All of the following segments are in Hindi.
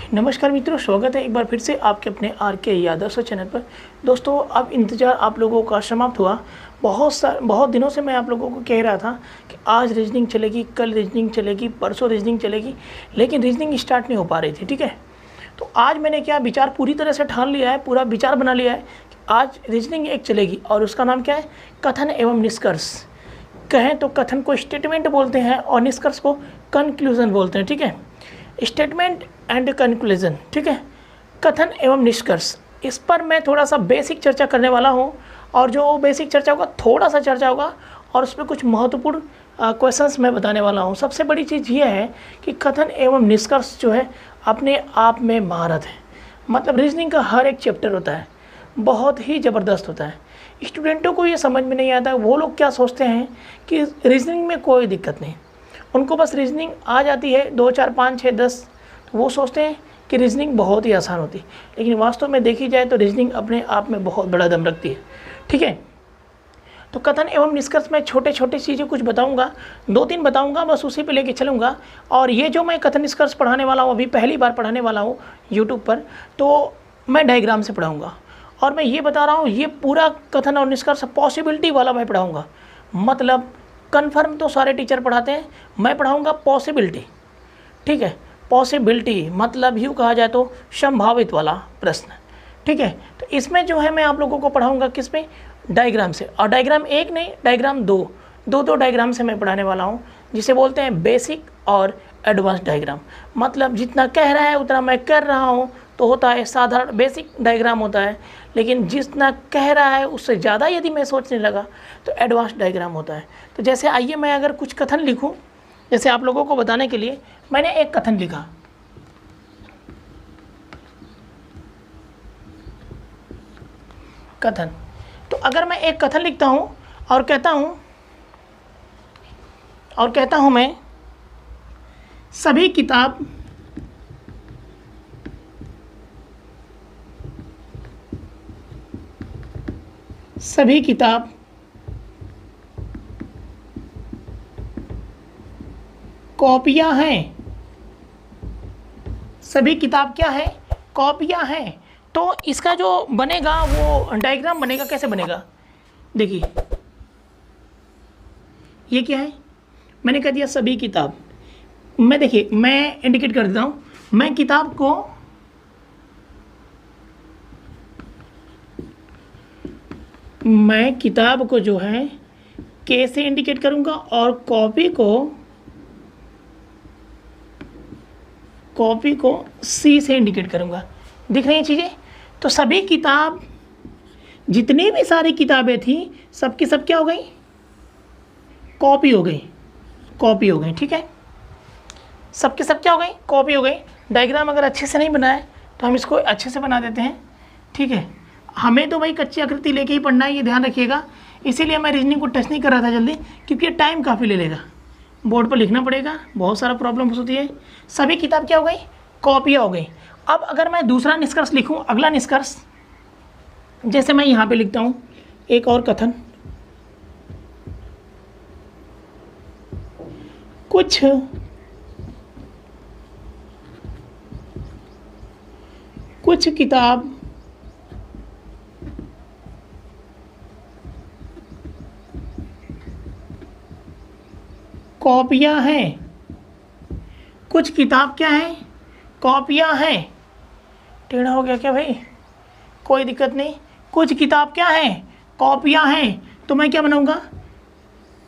नमस्कार मित्रों, स्वागत है एक बार फिर से आपके अपने आर के यादव सर चैनल पर। दोस्तों, अब इंतज़ार आप लोगों का समाप्त हुआ। बहुत दिनों से मैं आप लोगों को कह रहा था कि आज रीजनिंग चलेगी, कल रीजनिंग चलेगी, परसों रीजनिंग चलेगी, लेकिन रीजनिंग स्टार्ट नहीं हो पा रही थी। ठीक है, तो आज मैंने क्या विचार पूरी तरह से ठान लिया है, पूरा विचार बना लिया है कि आज रीजनिंग एक चलेगी और उसका नाम क्या है? कथन एवं निष्कर्ष। कहें तो कथन को स्टेटमेंट बोलते हैं और निष्कर्ष को कंक्लूजन बोलते हैं। ठीक है, स्टेटमेंट एंड कंक्लूजन। ठीक है, कथन एवं निष्कर्ष, इस पर मैं थोड़ा सा बेसिक चर्चा करने वाला हूँ। और जो बेसिक चर्चा होगा, थोड़ा सा चर्चा होगा और उसमें कुछ महत्वपूर्ण क्वेश्चंस मैं बताने वाला हूँ। सबसे बड़ी चीज़ ये है कि कथन एवं निष्कर्ष जो है अपने आप में महारत है। मतलब रीजनिंग का हर एक चैप्टर होता है, बहुत ही ज़बरदस्त होता है। स्टूडेंटों को ये समझ में नहीं आता, वो लोग क्या सोचते हैं कि रीजनिंग में कोई दिक्कत नहीं, उनको बस रीजनिंग आ जाती है 2 4 5 6 10, तो वो सोचते हैं कि रीजनिंग बहुत ही आसान होती है। लेकिन वास्तव में देखी जाए तो रीजनिंग अपने आप में बहुत बड़ा दम रखती है। ठीक है, तो कथन एवं निष्कर्ष में छोटे छोटे चीज़ें कुछ बताऊंगा, 2-3 बताऊंगा, बस उसी पे लेके चलूँगा। और ये जो मैं कथन निष्कर्ष पढ़ाने वाला हूँ, अभी पहली बार पढ़ाने वाला हूँ यूट्यूब पर, तो मैं डायग्राम से पढ़ाऊँगा। और मैं ये बता रहा हूँ, ये पूरा कथन और निष्कर्ष पॉसिबिलिटी वाला मैं पढ़ाऊँगा। मतलब कन्फर्म तो सारे टीचर पढ़ाते हैं, मैं पढ़ाऊँगा पॉसिबिलिटी। ठीक है, पॉसिबिलिटी मतलब यूँ कहा जाए तो संभावित वाला प्रश्न। ठीक है, तो इसमें जो है मैं आप लोगों को पढ़ाऊँगा किस पे? डायग्राम से। और डायग्राम एक नहीं, डायग्राम दो डायग्राम से मैं पढ़ाने वाला हूँ, जिसे बोलते हैं बेसिक और एडवांस डायग्राम। मतलब जितना कह रहा है उतना मैं कर रहा हूँ तो होता है साधारण बेसिक डायग्राम होता है, लेकिन जितना कह रहा है उससे ज़्यादा यदि मैं सोचने लगा तो एडवांस डायग्राम होता है। तो जैसे आइए मैं अगर कुछ कथन लिखूं, जैसे आप लोगों को बताने के लिए मैंने एक कथन लिखा, कथन। तो अगर मैं एक कथन लिखता हूं और कहता हूं मैं सभी किताब कॉपियां हैं। सभी किताब क्या है? कॉपियां हैं। तो इसका जो बनेगा वो डायग्राम बनेगा, कैसे बनेगा? देखिए, ये क्या है? मैंने कह दिया सभी किताब। देखिए, मैं इंडिकेट कर देता हूँ। मैं किताब को जो है के से इंडिकेट करूँगा और कॉपी को सी से इंडिकेट करूँगा। दिख रही हैं चीज़ें? तो सभी किताब, जितनी भी सारी किताबें थी, सबकी सब क्या हो गई? कॉपी हो गई। ठीक है, सबके सब क्या हो गई? कॉपी हो गई। डायग्राम अगर अच्छे से नहीं बना है तो हम इसको अच्छे से बना देते हैं। ठीक है, हमें तो भाई कच्ची आकृति लेके ही पढ़ना है, ये ध्यान रखिएगा। इसीलिए मैं रीजनिंग को टच नहीं कर रहा था जल्दी, क्योंकि ये टाइम काफ़ी ले लेगा, बोर्ड पर लिखना पड़ेगा, बहुत सारा प्रॉब्लम होती है। सभी किताब क्या हो गई? कॉपियाँ हो गई। अब अगर मैं दूसरा निष्कर्ष लिखूं, अगला निष्कर्ष, जैसे मैं यहाँ पे लिखता हूँ एक और कथन, कुछ किताब कॉपियाँ हैं। कुछ किताब क्या है? कॉपियाँ हैं। टेढ़ा हो गया क्या भाई? कोई दिक्कत नहीं। कुछ किताब क्या है? कॉपियाँ हैं। तो मैं क्या बनाऊंगा?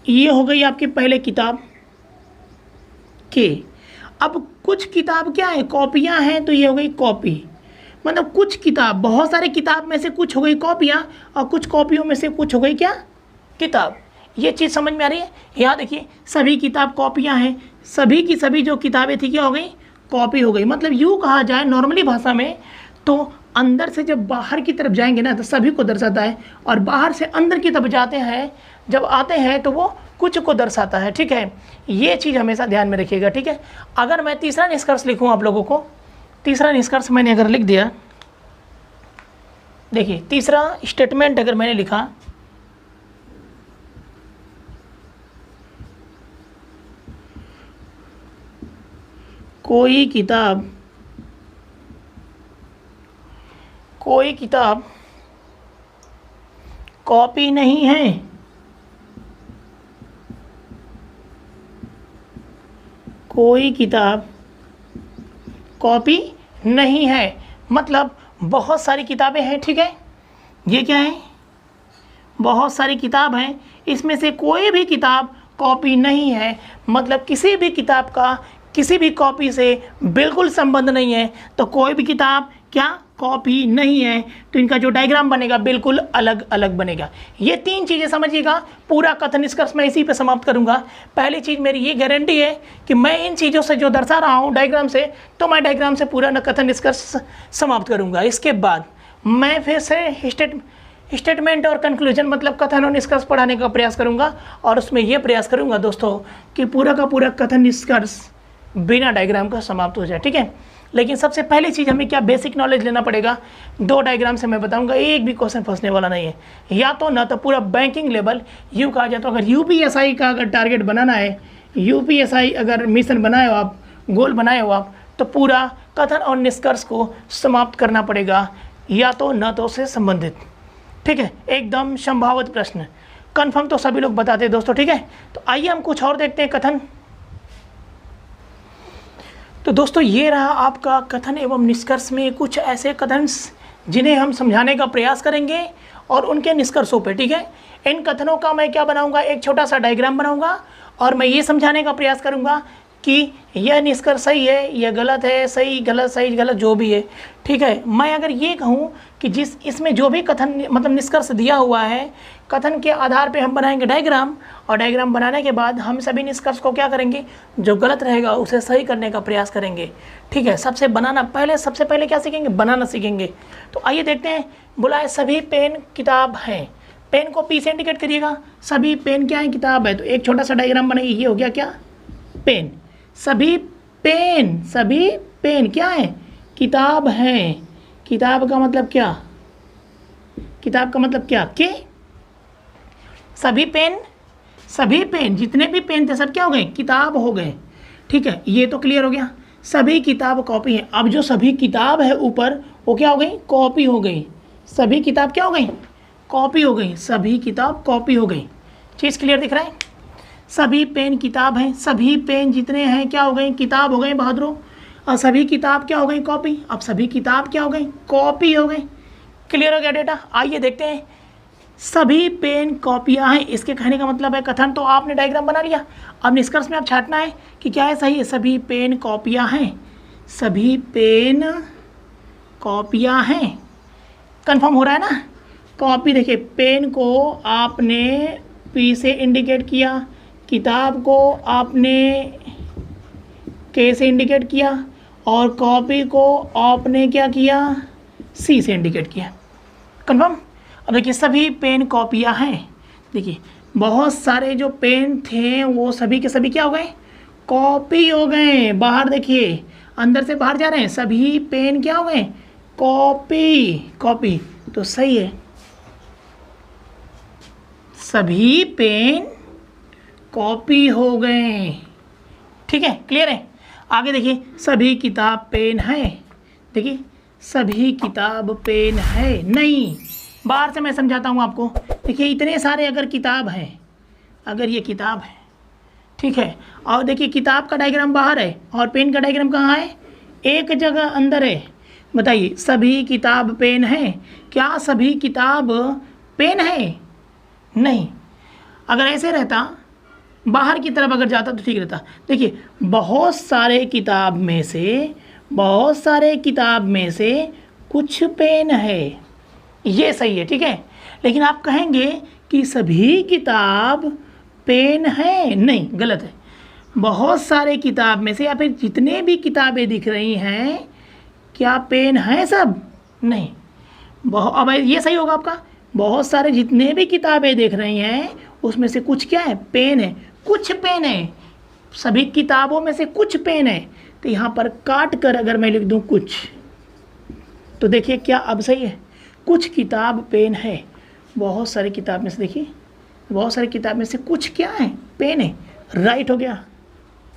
ये हो गई आपकी पहले किताब के। अब कुछ किताब क्या है? कॉपियाँ हैं, तो ये हो गई कॉपी। मतलब कुछ किताब, बहुत सारे किताब में से कुछ हो गई कॉपियाँ और कुछ कॉपियों में से कुछ हो गई क्या? किताब। ये चीज़ समझ में आ रही है? यहाँ देखिए, सभी किताब कॉपियाँ हैं, सभी की सभी जो किताबें थी क्या हो गई? कॉपी हो गई। मतलब यूँ कहा जाए नॉर्मली भाषा में तो अंदर से जब बाहर की तरफ जाएंगे ना तो सभी को दर्शाता है, और बाहर से अंदर की तरफ जब आते हैं तो वो कुछ को दर्शाता है। ठीक है, ये चीज़ हमेशा ध्यान में रखिएगा। ठीक है, अगर मैं तीसरा निष्कर्ष लिखूँ आप लोगों को, तीसरा निष्कर्ष मैंने अगर लिख दिया, देखिए तीसरा स्टेटमेंट अगर मैंने लिखा, कोई किताब कोई किताब कॉपी नहीं है, कोई किताब कॉपी नहीं है, मतलब बहुत सारी किताबें हैं, ठीक है। ये क्या है, बहुत सारी किताब हैं, इसमें से कोई भी किताब कॉपी नहीं है, मतलब किसी भी किताब का किसी भी कॉपी से बिल्कुल संबंध नहीं है, तो कोई भी किताब क्या कॉपी नहीं है। तो इनका जो डायग्राम बनेगा बिल्कुल अलग अलग बनेगा। ये 3 चीज़ें समझिएगा। पूरा कथन निष्कर्ष मैं इसी पे समाप्त करूंगा। पहली चीज़ मेरी ये गारंटी है कि मैं इन चीज़ों से जो दर्शा रहा हूँ डायग्राम से, तो मैं डायग्राम से पूरा कथन निष्कर्ष समाप्त करूँगा। इसके बाद मैं फिर से स्टेटमेंट और कंक्लूजन मतलब कथन और निष्कर्ष पढ़ाने का प्रयास करूंगा, और उसमें यह प्रयास करूंगा दोस्तों कि पूरा का पूरा कथन निष्कर्ष बिना डायग्राम का समाप्त हो जाए, ठीक है। लेकिन सबसे पहली चीज़ हमें क्या बेसिक नॉलेज लेना पड़ेगा। 2 डायग्राम से मैं बताऊंगा, एक भी क्वेश्चन फंसने वाला नहीं है। या तो ना तो पूरा बैंकिंग लेवल यूँ कहा जाए, तो अगर यूपीएसआई का अगर टारगेट बनाना है, यूपीएसआई अगर मिशन बनाए हो आप, गोल बनाए हो आप, तो पूरा कथन और निष्कर्ष को समाप्त करना पड़ेगा, या तो न तो से संबंधित, ठीक है। एकदम संभावित प्रश्न, कन्फर्म तो सभी लोग बताते हैं दोस्तों, ठीक है। तो आइए हम कुछ और देखते हैं कथन। तो दोस्तों ये रहा आपका कथन एवं निष्कर्ष में कुछ ऐसे कथन जिन्हें हम समझाने का प्रयास करेंगे और उनके निष्कर्षों पे, ठीक है। इन कथनों का मैं क्या बनाऊंगा, एक छोटा सा डायग्राम बनाऊंगा, और मैं ये समझाने का प्रयास करूंगा कि यह निष्कर्ष सही है, यह गलत है, सही गलत जो भी है, ठीक है। मैं अगर ये कहूँ कि इसमें जो भी कथन मतलब निष्कर्ष दिया हुआ है, कथन के आधार पे हम बनाएंगे डायग्राम, और डायग्राम बनाने के बाद हम सभी निष्कर्ष को क्या करेंगे, जो गलत रहेगा उसे सही करने का प्रयास करेंगे, ठीक है। सबसे पहले क्या सीखेंगे, बनाना सीखेंगे। तो आइए देखते हैं। बोला है सभी पेन किताब हैं, पेन को पी से इंडिकेट करिएगा। सभी पेन क्या है, किताब है। तो एक छोटा सा डायग्राम बनेगी, ये हो गया क्या, पेन। सभी पेन क्या है, किताब है। किताब का मतलब क्या, के सभी पेन जितने भी पेन थे सब क्या हो गए, किताब हो गए, ठीक है। ये तो क्लियर हो गया। सभी किताब कॉपी है। अब जो सभी किताब है ऊपर, वो क्या हो गई, कॉपी हो गई। सभी किताब क्या हो गई, कॉपी हो गई। सभी किताब कॉपी हो गई। चीज़ क्लियर दिख रहा है। सभी पेन किताब हैं, सभी पेन जितने हैं क्या हो गए, किताब हो गए बहादुरों। और सभी किताब क्या हो गई, कॉपी। अब सभी किताब क्या हो गई, कॉपी हो गई। क्लियर हो गया डेटा। आइए देखते हैं। सभी पेन कॉपियाँ हैं, इसके कहने का मतलब है कथन तो आपने डायग्राम बना लिया। अब निष्कर्ष में आप छांटना है कि क्या है सही है। सभी पेन कॉपियाँ हैं, सभी पेन कॉपियाँ हैं। कंफर्म हो रहा है ना। कॉपी देखिए, पेन को आपने पी से इंडिकेट किया, किताब को आपने के से इंडिकेट किया, और कॉपी को आपने क्या किया, सी से इंडिकेट किया। कंफर्म। अब देखिए सभी पेन कॉपियाँ हैं। देखिए बहुत सारे जो पेन थे वो सभी के सभी क्या हो गए, कॉपी हो गए। बाहर देखिए, अंदर से बाहर जा रहे हैं। सभी पेन क्या हो गए, कॉपी। तो सही है, सभी पेन कॉपी हो गए, ठीक है। क्लियर है। आगे देखिए, सभी किताब पेन है। देखिए सभी किताब पेन है नहीं। बाहर से मैं समझाता हूँ आपको। देखिए इतने सारे अगर किताब हैं, अगर ये किताब है, ठीक है, और देखिए किताब का डायग्राम बाहर है और पेन का डायग्राम कहाँ है, एक जगह अंदर है। बताइए सभी किताब पेन है, क्या सभी किताब पेन है, नहीं। अगर ऐसे रहता, बाहर की तरफ अगर जाता तो ठीक रहता। देखिए बहुत सारे किताब में से कुछ पेन है, ये सही है, ठीक है। लेकिन आप कहेंगे कि सभी किताब पेन है, नहीं, गलत है। बहुत सारे किताब में से या फिर जितने भी किताबें दिख रही हैं क्या पेन है सब, नहीं। अब ये सही होगा आपका। बहुत सारे जितने भी किताबें देख रही हैं उसमें से कुछ क्या है, पेन है, कुछ पेन है। सभी किताबों में से कुछ पेन है। तो यहाँ पर काट कर अगर मैं लिख दूँ कुछ, तो देखिए क्या अब सही है, कुछ किताब पेन है। बहुत सारी किताब में से देखिए, बहुत सारी किताब में से कुछ क्या है, पेन है। राइट हो गया,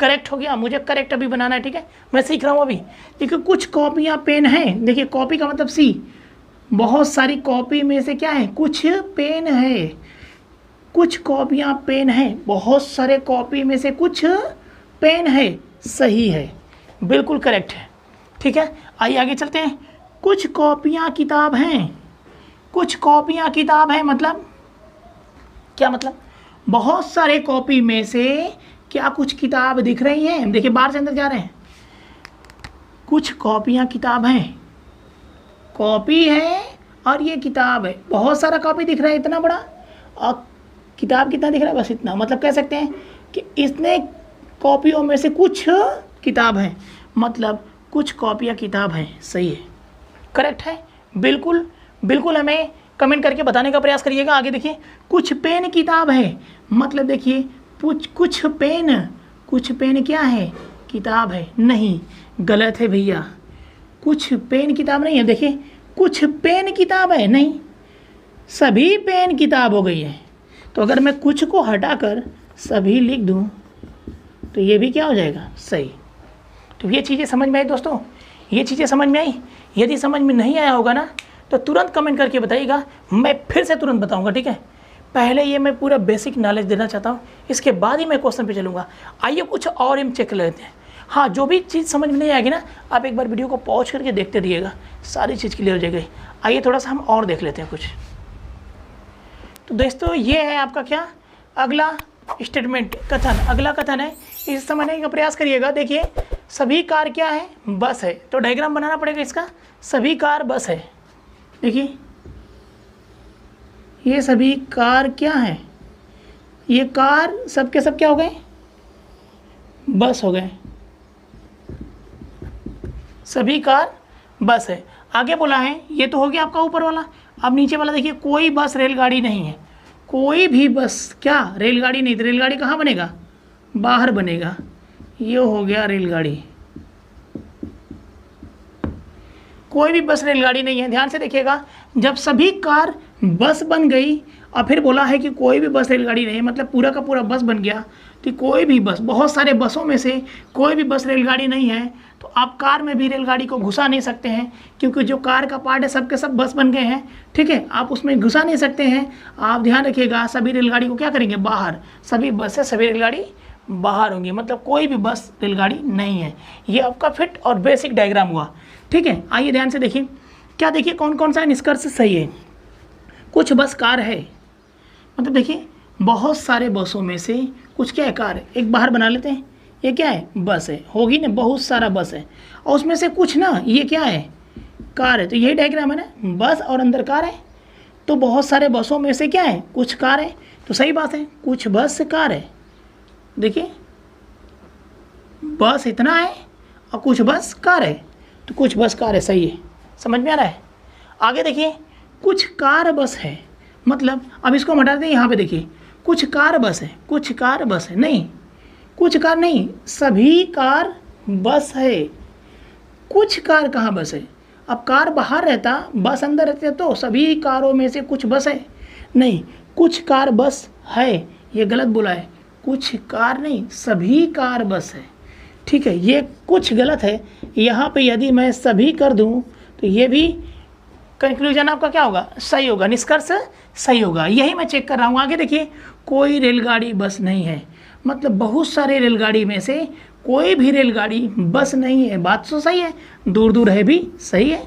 करेक्ट हो गया। मुझे करेक्ट अभी बनाना है, ठीक है, मैं सीख रहा हूँ अभी। देखिए कुछ कॉपियाँ पेन हैं। देखिए कॉपी का मतलब सी, बहुत सारी कॉपी में से क्या है, कुछ पेन है, कुछ कॉपियाँ पेन है, बहुत सारे कॉपी में से कुछ पेन है, सही है, बिल्कुल करेक्ट है। ठीक है, आइए आगे चलते हैं। कुछ कॉपियाँ किताब हैं, कुछ कॉपियाँ किताब हैं मतलब क्या, मतलब बहुत सारे कॉपी में से क्या कुछ किताब दिख रही हैं। देखिए बाहर से अंदर जा रहे हैं, कुछ कॉपियाँ किताब हैं, कॉपी है और ये किताब है, बहुत सारा कॉपी दिख रहा है इतना बड़ा, और किताब कितना दिख रहा है, बस इतना। मतलब कह सकते हैं कि इसने कॉपियों में से कुछ किताब हैं, मतलब कुछ कॉपियाँ किताब हैं, सही है, करेक्ट है, बिल्कुल बिल्कुल। हमें कमेंट करके बताने का प्रयास करिएगा। आगे देखिए, कुछ पेन किताब है, मतलब देखिए कुछ पेन क्या है, किताब है, नहीं, गलत है भैया, कुछ पेन किताब नहीं है। देखिए कुछ पेन किताब है, नहीं, सभी पेन किताब हो गई है। तो अगर मैं कुछ को हटाकर सभी लिख दूं तो ये भी क्या हो जाएगा, सही। तो ये चीज़ें समझ में आई दोस्तों, ये चीज़ें समझ में आई। यदि समझ में नहीं आया होगा ना तो तुरंत कमेंट करके बताइएगा, मैं फिर से तुरंत बताऊंगा। ठीक है, पहले ये मैं पूरा बेसिक नॉलेज देना चाहता हूँ, इसके बाद ही मैं क्वेश्चन पे चलूँगा। आइए कुछ और हम चेक कर लेते हैं। हाँ, जो भी चीज़ समझ में नहीं आएगी ना, आप एक बार वीडियो को पॉज करके देखते रहिएगा, सारी चीज़ क्लियर हो जाएगी। आइए थोड़ा सा हम और देख लेते हैं कुछ। तो दोस्तों ये है आपका क्या, अगला स्टेटमेंट, कथन, अगला कथन है, इसे समझने का प्रयास करिएगा। देखिए सभी कार क्या है, बस है, तो डायग्राम बनाना पड़ेगा इसका, सभी कार बस है। देखिए ये सभी कार क्या है, ये कार सब के सब क्या हो गए, बस हो गए, सभी कार बस है। आगे बोला है, ये तो हो गया आपका ऊपर वाला। अब नीचे वाला देखिए, कोई बस रेलगाड़ी नहीं है, कोई भी बस क्या रेलगाड़ी नहीं, तो रेलगाड़ी कहाँ बनेगा, बाहर बनेगा, ये हो गया रेलगाड़ी। कोई भी बस रेलगाड़ी नहीं है। ध्यान से देखिएगा, जब सभी कार बस बन गई और फिर बोला है कि कोई भी बस रेलगाड़ी नहीं है, मतलब पूरा का पूरा बस बन गया, तो कोई भी बस, बहुत सारे बसों में से कोई भी बस रेलगाड़ी नहीं है, तो आप कार में भी रेलगाड़ी को घुसा नहीं सकते हैं, क्योंकि जो कार का पार्ट है सब के सब बस बन गए हैं। ठीक है, आप उसमें घुसा नहीं सकते हैं। आप ध्यान रखिएगा, सभी रेलगाड़ी को क्या करेंगे, बाहर, सभी बस से सभी रेलगाड़ी बाहर होंगी, मतलब कोई भी बस रेलगाड़ी नहीं है। ये आपका फिट और बेसिक डायग्राम हुआ। ठीक है, आइए ध्यान से देखिए, क्या देखिए कौन कौन सा निष्कर्ष सही है। कुछ बस कार है, मतलब देखिए बहुत सारे बसों में से कुछ क्या है, कार है, एक बाहर बना लेते हैं, ये क्या है, बस है, होगी ना, बहुत सारा बस है, और उसमें से कुछ ना, ये क्या है, कार है। तो यही डायग्राम है ना, बस और अंदर कार है, तो बहुत सारे बसों में से क्या है, कुछ कार है, तो सही बात है, कुछ बस कार है। देखिए बस इतना है और कुछ बस कार है, तो कुछ बस कार है, सही है, समझ में आ रहा है। आगे देखिए, कुछ कार बस है, मतलब अब इसको हम हटा दें, यहाँ पे देखिए कुछ कार बस है, कुछ कार बस है, नहीं, कुछ कार नहीं, सभी कार बस है। कुछ कार कहाँ बस है, अब कार बाहर रहता, बस अंदर रहते, तो सभी कारों में से कुछ बस है, नहीं, कुछ कार बस है, ये गलत बोला है, कुछ कार नहीं, सभी कार बस है। ठीक है, ये कुछ गलत है, यहाँ पे यदि मैं सभी कर दूँ तो ये भी कंक्लूजन आपका क्या होगा, सही होगा, निष्कर्ष सही होगा। यही मैं चेक कर रहा हूँ। आगे देखिए, कोई रेलगाड़ी बस नहीं है, मतलब बहुत सारे रेलगाड़ी में से कोई भी रेलगाड़ी बस नहीं है, बात तो सही है, दूर दूर है भी सही है,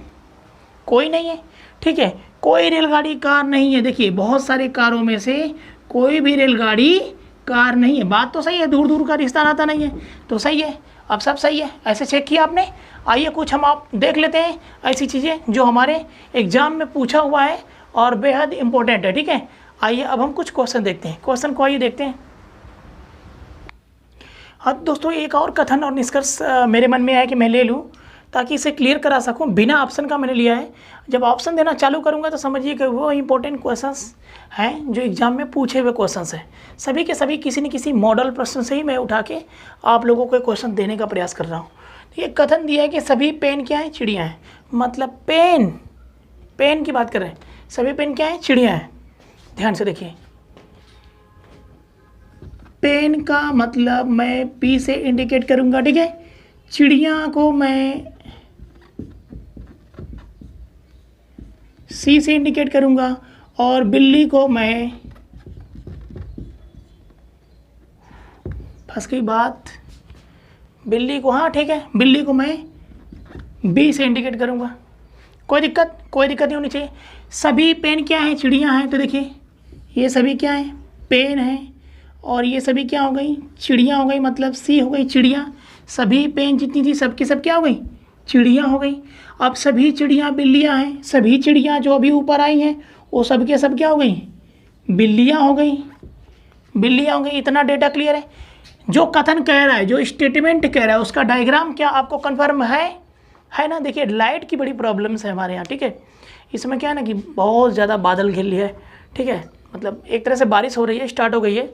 कोई नहीं है। ठीक है, कोई रेलगाड़ी कार नहीं है, देखिए बहुत सारे कारों में से कोई भी रेलगाड़ी कार नहीं है, बात तो सही है, दूर दूर का रिश्ता नाता नहीं है, तो सही है, अब सब सही है। ऐसे चेक किया आपने। आइए कुछ हम आप देख लेते हैं ऐसी चीज़ें जो हमारे एग्जाम में पूछा हुआ है और बेहद इंपॉर्टेंट है। ठीक है, आइए अब हम कुछ क्वेश्चन देखते हैं, क्वेश्चन को आइए देखते हैं। हाँ दोस्तों, एक और कथन और निष्कर्ष मेरे मन में आया कि मैं ले लूँ ताकि इसे क्लियर करा सकूं। बिना ऑप्शन का मैंने लिया है, जब ऑप्शन देना चालू करूंगा तो समझिए कि वो इंपॉर्टेंट क्वेश्चंस हैं जो एग्जाम में पूछे हुए क्वेश्चंस हैं। सभी के सभी किसी न किसी मॉडल प्रश्न से ही मैं उठा के आप लोगों को क्वेश्चन देने का प्रयास कर रहा हूँ। तो ये कथन दिया है कि सभी पेन क्या हैं, चिड़िया हैं, मतलब पेन की बात कर रहे हैं, सभी पेन क्या हैं, चिड़िया हैं। ध्यान से देखिए, पेन का मतलब मैं पी से इंडिकेट करूंगा, ठीक है, चिड़िया को मैं सी से इंडिकेट करूँगा और बिल्ली को मैं, फंस गई बात, बिल्ली को, हाँ ठीक है, बिल्ली को मैं बी से इंडिकेट करूँगा। कोई दिक्कत नहीं होनी चाहिए। सभी पेन क्या हैं? चिड़ियाँ हैं। तो देखिए ये सभी क्या हैं? पेन हैं। और ये सभी क्या हो गई? चिड़ियाँ हो गई, मतलब सी हो गई चिड़िया। सभी पेन जितनी थी सबकी सब क्या हो गई? चिड़ियाँ हो गई। अब सभी चिड़ियाँ बिल्लियाँ हैं। सभी चिड़ियाँ जो अभी ऊपर आई हैं वो सब के सब क्या हो गई? बिल्लियाँ हो गई। बिल्लियाँ हो गई। इतना डेटा क्लियर है? जो कथन कह रहा है, जो स्टेटमेंट कह रहा है, उसका डायग्राम क्या आपको कन्फर्म है ना? देखिए लाइट की बड़ी प्रॉब्लम्स है हमारे यहाँ, ठीक है। इसमें क्या है ना कि बहुत ज़्यादा बादल घिर लिया है, ठीक है, मतलब एक तरह से बारिश हो रही है, स्टार्ट हो गई है,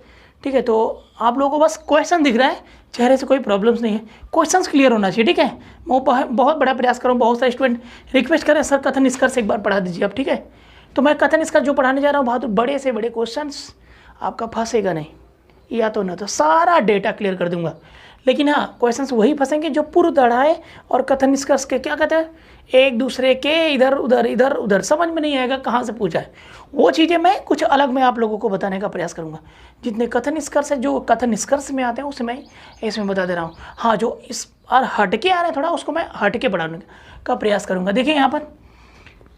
ठीक है। तो आप लोगों को बस क्वेश्चन दिख रहा है, चेहरे से कोई प्रॉब्लम्स नहीं है, क्वेश्चंस क्लियर होना चाहिए, ठीक है। मैं बहुत बड़ा प्रयास करूँ, बहुत सारे स्टूडेंट रिक्वेस्ट करें सर कथन निष्कर्ष एक बार पढ़ा दीजिए आप, ठीक है। तो मैं कथन निष्कर्ष जो पढ़ाने जा रहा हूँ बहुत बड़े से बड़े क्वेश्चन आपका फंसेगा नहीं, या तो ना तो सारा डेटा क्लियर कर दूंगा। लेकिन हाँ, क्वेश्चंस वही फंसेंगे जो पूर्व दढ़ाए और कथन निष्कर्ष के क्या कहते हैं, एक दूसरे के इधर उधर समझ में नहीं आएगा कहाँ से पूछा है। वो चीज़ें मैं कुछ अलग में आप लोगों को बताने का प्रयास करूँगा। जितने कथन निष्कर्ष है, जो कथन निष्कर्ष में आते हैं उसे मैं इसमें बता दे रहा हूँ। हाँ, जो इस और हट के आ रहे हैं थोड़ा, उसको मैं हट के पढ़ाने का प्रयास करूँगा। देखिए यहाँ पर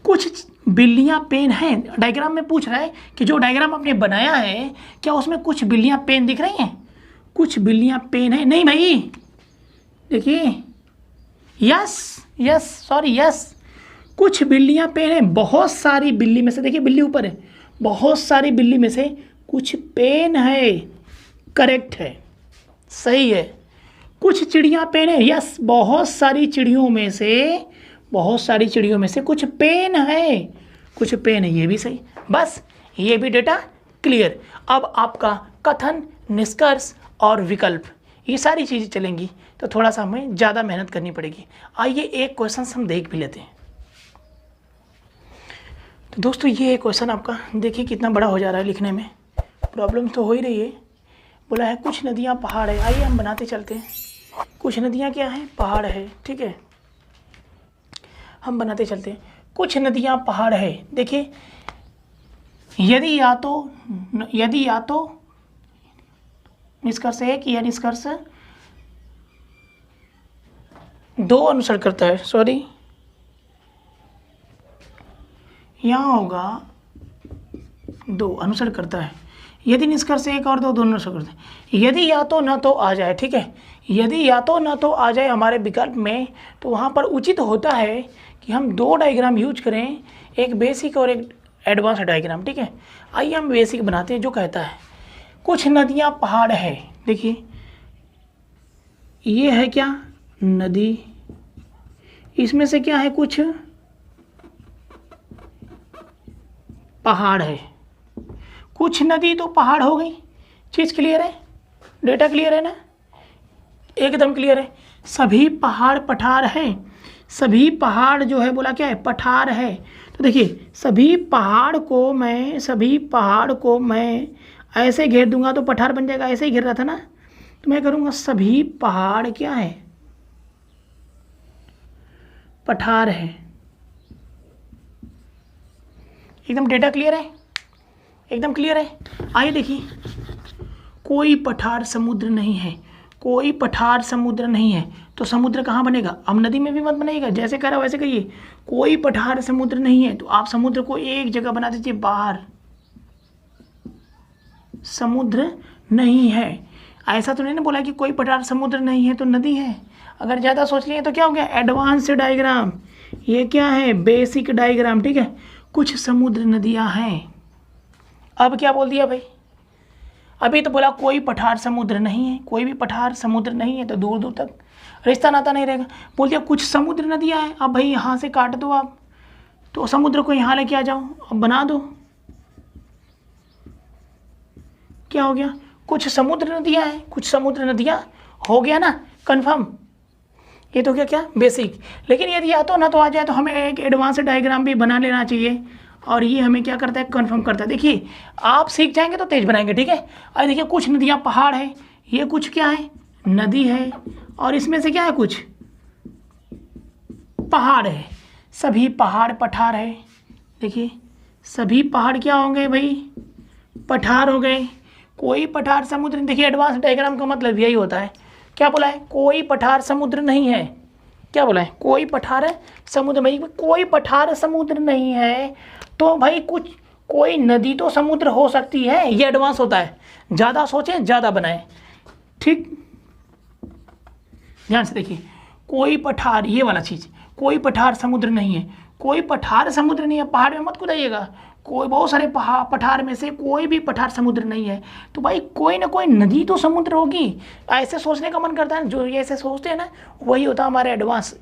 कुछ बिल्लियाँ पेन हैं, डायग्राम में पूछ रहा है कि जो डायग्राम आपने बनाया है क्या उसमें कुछ बिल्लियाँ पेन दिख रही हैं? कुछ बिल्लियाँ पेन है? नहीं भाई, देखिए यस, कुछ बिल्लियाँ पेन है। बहुत सारी बिल्ली में से, देखिए बिल्ली ऊपर है, बहुत सारी बिल्ली में से कुछ पेन है, करेक्ट है, सही है। कुछ चिड़ियाँ पेन है, यस, बहुत सारी चिड़ियों में से कुछ पेन है, कुछ पेन है, ये भी सही। बस ये भी डेटा क्लियर। अब आपका कथन, निष्कर्ष और विकल्प, ये सारी चीज़ें चलेंगी तो थोड़ा सा हमें ज़्यादा मेहनत करनी पड़ेगी। आइए एक क्वेश्चन हम देख भी लेते हैं। तो दोस्तों ये क्वेश्चन आपका देखिए कितना बड़ा हो जा रहा है, लिखने में प्रॉब्लम तो हो ही रही है। बोला है कुछ नदियाँ पहाड़ है, आइए हम बनाते चलते हैं। कुछ नदियाँ क्या हैं? पहाड़ है, ठीक है, हम बनाते चलते हैं। कुछ नदियाँ पहाड़ है। देखिए यदि या तो निष्कर्ष एक या निष्कर्ष दो अनुसरण करता है, सॉरी यहाँ होगा दो अनुसरण करता है। यदि निष्कर्ष एक और दो दोनों अनुसरण करते हैं। यदि या तो ना तो आ जाए, ठीक है, यदि या तो ना तो आ जाए हमारे विकल्प में, तो वहाँ पर उचित होता है कि हम दो डायग्राम यूज करें, एक बेसिक और एक एडवांस डायग्राम, ठीक है। आइए हम बेसिक बनाते हैं। जो कहता है कुछ नदियाँ पहाड़ है, देखिए ये है क्या? नदी। इसमें से क्या है? कुछ पहाड़ है। कुछ नदी तो पहाड़ हो गई। चीज़ क्लियर है? डेटा क्लियर है ना? एकदम क्लियर है। सभी पहाड़ पठार है। सभी पहाड़ जो है बोला क्या है? पठार है। तो देखिए सभी पहाड़ को मैं ऐसे घेर दूंगा तो पठार बन जाएगा। ऐसे ही घेर रहा था ना, तो मैं करूँगा सभी पहाड़ क्या है? पठार है। एकदम डेटा क्लियर है? एकदम क्लियर है। आइए देखिए, कोई पठार समुद्र नहीं है। कोई पठार समुद्र नहीं है तो समुद्र कहाँ बनेगा? अब नदी में भी मत बनेगा, जैसे कह रहा वैसे कहिए। कोई पठार समुद्र नहीं है तो आप समुद्र को एक जगह बना दीजिए, बाहर। समुद्र नहीं है। ऐसा तो नहीं ना बोला कि कोई पठार समुद्र नहीं है तो नदी है। अगर ज़्यादा सोच लिए तो क्या हो गया? Advance diagram. ये क्या है? बेसिक डायग्राम, ठीक है। कुछ समुद्र नदियाँ हैं। अब क्या बोल दिया भाई? अभी तो बोला कोई पठार समुद्र नहीं है। कोई भी पठार समुद्र नहीं है तो दूर दूर तक रिश्ता नाता नहीं रहेगा। बोल दिया कुछ समुद्र नदियाँ हैं। अब भाई यहाँ से काट दो आप, तो समुद्र को यहाँ लेके आ जाओ, अब बना दो। क्या हो गया? कुछ समुद्र नदियाँ हैं। कुछ समुद्र नदियाँ हो गया ना कंफर्म। ये तो क्या बेसिक। लेकिन यदि या तो ना तो आ जाए तो हमें एक एडवांस डायग्राम भी बना लेना चाहिए, और ये हमें क्या करता है? कंफर्म करता है। देखिए आप सीख जाएंगे तो तेज बनाएंगे, ठीक है। और देखिए कुछ नदियाँ पहाड़ है, ये कुछ क्या है? नदी है, और इसमें से क्या है? कुछ पहाड़ है। सभी पहाड़ पठार है। देखिए सभी पहाड़ क्या होंगे भाई, पठार हो गए। कोई पठार समुद्र, देखिए एडवांस डायग्राम का मतलब यही होता है। क्या बोला है, कोई पठार समुद्र नहीं है। क्या बोला है, कोई पठार समुद्र नहीं, कोई पठार समुद्र नहीं है तो भाई कुछ कोई नदी तो समुद्र हो सकती है। ये एडवांस होता है, ज़्यादा सोचें ज़्यादा बनाएं, ठीक। ध्यान से देखिए, कोई पठार, ये वाला चीज़, कोई पठार समुद्र नहीं है। कोई पठार समुद्र नहीं है, पहाड़ में मत कूदाइएगा। कोई बहुत सारे पठार में से कोई भी पठार समुद्र नहीं है तो भाई कोई ना कोई नदी तो समुद्र होगी। ऐसे सोचने का मन करता है, जो ये ऐसे सोचते हैं ना वही होता है हमारे एडवांस,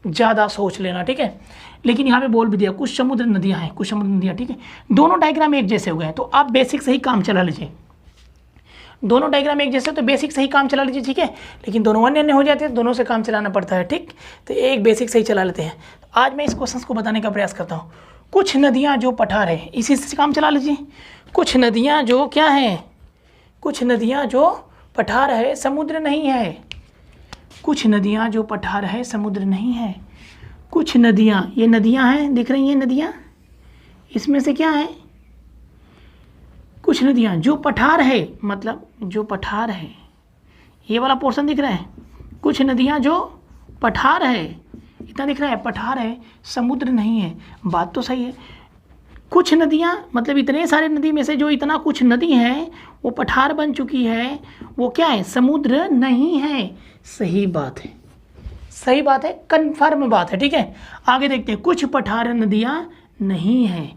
ज़्यादा सोच लेना, ठीक है। लेकिन यहाँ पे बोल भी दिया कुछ समुद्र नदियाँ हैं, कुछ समुद्र नदियाँ, ठीक है। दोनों डायग्राम एक जैसे हो गए तो आप बेसिक से ही काम चला लीजिए। दोनों डायग्राम एक जैसे तो बेसिक से ही काम चला लीजिए, ठीक है। लेकिन दोनों अन्य अन्य हो जाते हैं, दोनों से काम चलाना पड़ता है, ठीक। तो एक बेसिक से ही चला लेते हैं। तो आज मैं इस क्वेश्चन को बताने का प्रयास करता हूँ। कुछ नदियाँ जो पठार है, इसी से काम चला लीजिए। कुछ नदियाँ जो क्या हैं, कुछ नदियाँ जो पठार है समुद्र नहीं है। कुछ नदियाँ जो पठार है समुद्र नहीं है। कुछ नदियाँ, ये नदियाँ हैं, दिख रही हैं नदियाँ, इसमें से क्या है, कुछ नदियाँ जो पठार है, मतलब जो पठार है, ये वाला पोर्शन दिख रहा है। कुछ नदियाँ जो पठार है, इतना दिख रहा है, पठार है समुद्र नहीं है। बात तो सही है। कुछ नदियाँ मतलब इतने सारे नदी में से जो इतना कुछ नदी है वो पठार बन चुकी है, वो क्या है, समुद्र नहीं है। सही बात है, सही बात है, कन्फर्म बात है, ठीक है। आगे देखते हैं, कुछ पठार नदियाँ नहीं है।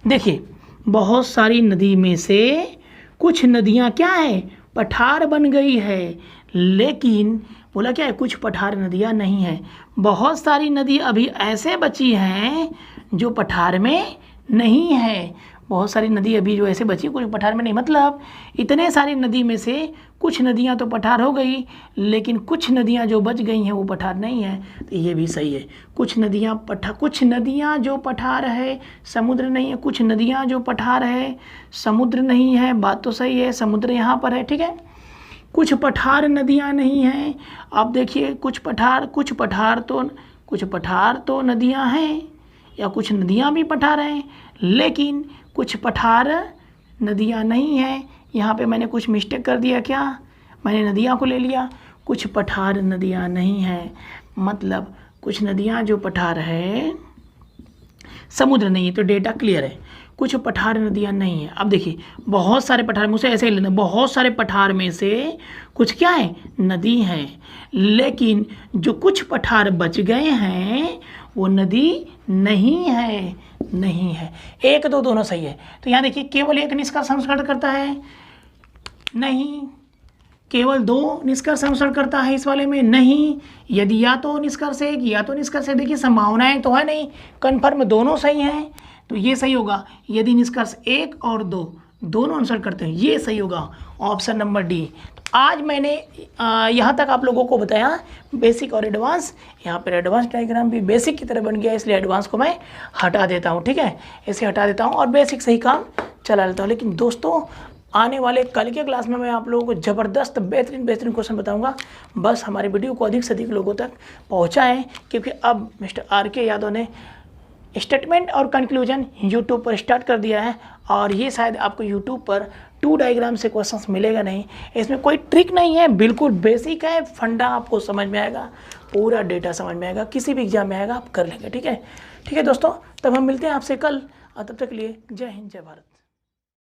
देखिए बहुत सारी नदी में से कुछ नदियाँ क्या है, पठार बन गई है। लेकिन बोला क्या है, कुछ पठार नदियाँ नहीं है। बहुत सारी नदी अभी ऐसे बची हैं जो पठार में नहीं है। बहुत सारी नदी अभी जो ऐसे बची कुछ पठार में नहीं, मतलब इतने सारी नदी में से कुछ नदियाँ तो पठार हो गई, लेकिन कुछ नदियाँ जो बच गई हैं वो पठार नहीं है। तो ये भी सही है। कुछ नदियाँ जो पठार है समुद्र नहीं है। कुछ नदियाँ जो पठार है समुद्र नहीं है। बात तो सही है, समुद्र यहाँ पर है, ठीक है। कुछ पठार नदियाँ नहीं हैं। अब देखिए कुछ पठार तो नदियाँ हैं, या कुछ नदियाँ भी पठार हैं, लेकिन कुछ पठार नदियाँ नहीं हैं। यहाँ पे मैंने कुछ मिस्टेक कर दिया, क्या, मैंने नदियाँ को ले लिया। कुछ पठार नदियाँ नहीं हैं, मतलब कुछ नदियाँ जो पठार है समुद्र नहीं है। तो डेटा क्लियर है, कुछ पठार नदियाँ नहीं है। अब देखिए बहुत सारे पठार, मुझसे ऐसे ही लेना, बहुत सारे पठार में से कुछ क्या है, नदी हैं, लेकिन जो कुछ पठार बच गए हैं वो नदी नहीं है, नहीं है। एक दो दोनों सही है। तो यहाँ देखिए केवल एक निष्कर्ष अनुसरण करता है नहीं, केवल दो निष्कर्ष अनुसरण करता है इस वाले में नहीं। यदि या तो निष्कर्ष एक या तो निष्कर्ष, देखिए संभावनाएं तो है नहीं, कन्फर्म दोनों सही हैं तो ये सही होगा। यदि निष्कर्ष एक और दो दोनों अनुसरण करते हैं ये सही होगा, ऑप्शन नंबर डी। आज मैंने यहाँ तक आप लोगों को बताया बेसिक और एडवांस। यहाँ पर एडवांस डायग्राम भी बेसिक की तरह बन गया, इसलिए एडवांस को मैं हटा देता हूँ, ठीक है, इसे हटा देता हूँ और बेसिक से ही काम चला लेता हूँ। लेकिन दोस्तों आने वाले कल के क्लास में मैं आप लोगों को ज़बरदस्त बेहतरीन क्वेश्चन बताऊंगा। बस हमारी वीडियो को अधिक से अधिक लोगों तक पहुंचाएं, क्योंकि अब मिस्टर आर.के. यादव ने स्टेटमेंट और कंक्लूजन यूट्यूब पर स्टार्ट कर दिया है, और ये शायद आपको यूट्यूब पर 2 डायग्राम से क्वेश्चंस मिलेगा नहीं। इसमें कोई ट्रिक नहीं है, बिल्कुल बेसिक है, फंडा आपको समझ में आएगा, पूरा डेटा समझ में आएगा, किसी भी एग्जाम में आएगा आप कर लेंगे, ठीक है। ठीक है दोस्तों, तब हम मिलते हैं आपसे कल, और तब तक के लिए जय हिंद जय भारत।